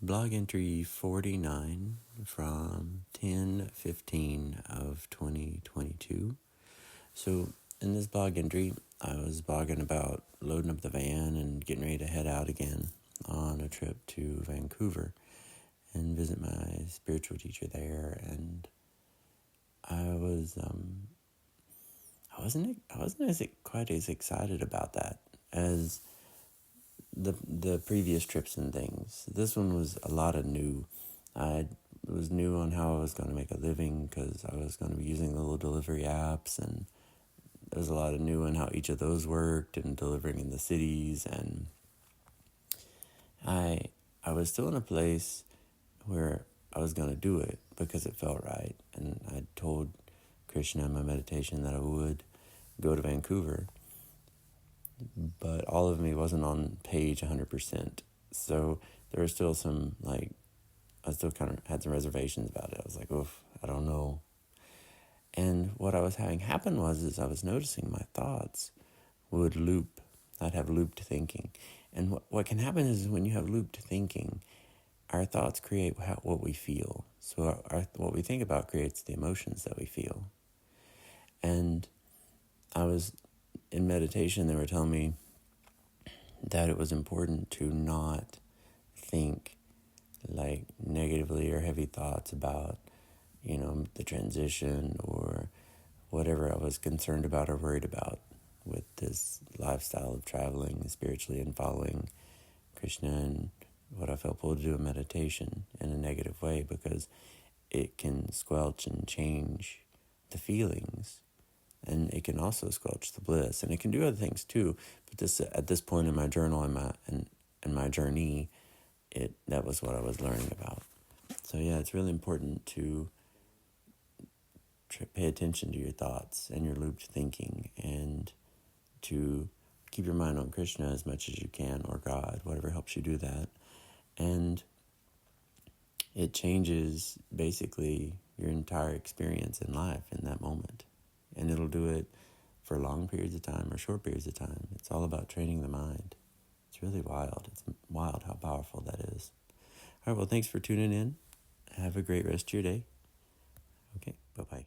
Blog entry 49 from 10/15 of 2022. So in this blog entry, I was blogging about loading up the van and getting ready to head out again on a trip to Vancouver and visit my spiritual teacher there. And I wasn't quite as excited about that as the previous trips and things. This one was a lot of new. I was new on how I was going to make a living because I was going to be using the little delivery apps, and there was a lot of new on how each of those worked and delivering in the cities. And I was still in a place where I was going to do it because it felt right. And I told Krishna in my meditation that I would go to Vancouver. But all of me wasn't on page 100%. So there was still some, I still kind of had some reservations about it. I was like, oof, I don't know. And what I was having happen was I was noticing my thoughts would loop. I'd have looped thinking. And what can happen is when you have looped thinking, our thoughts create what we feel. So what we think about creates the emotions that we feel. And I was in meditation, they were telling me that it was important to not think negatively or heavy thoughts about, the transition or whatever I was concerned about or worried about with this lifestyle of traveling spiritually and following Krishna, and what I felt pulled to do in meditation in a negative way, because it can squelch and change the feelings. And it can also squelch the bliss, and it can do other things too. But at this point in my journal and my journey, that was what I was learning about. So yeah, it's really important to pay attention to your thoughts and your looped thinking, and to keep your mind on Krishna as much as you can, or God, whatever helps you do that. And it changes basically your entire experience in life in that moment. And it'll do it for long periods of time or short periods of time. It's all about training the mind. It's really wild. It's wild how powerful that is. All right, well, thanks for tuning in. Have a great rest of your day. Okay, bye-bye.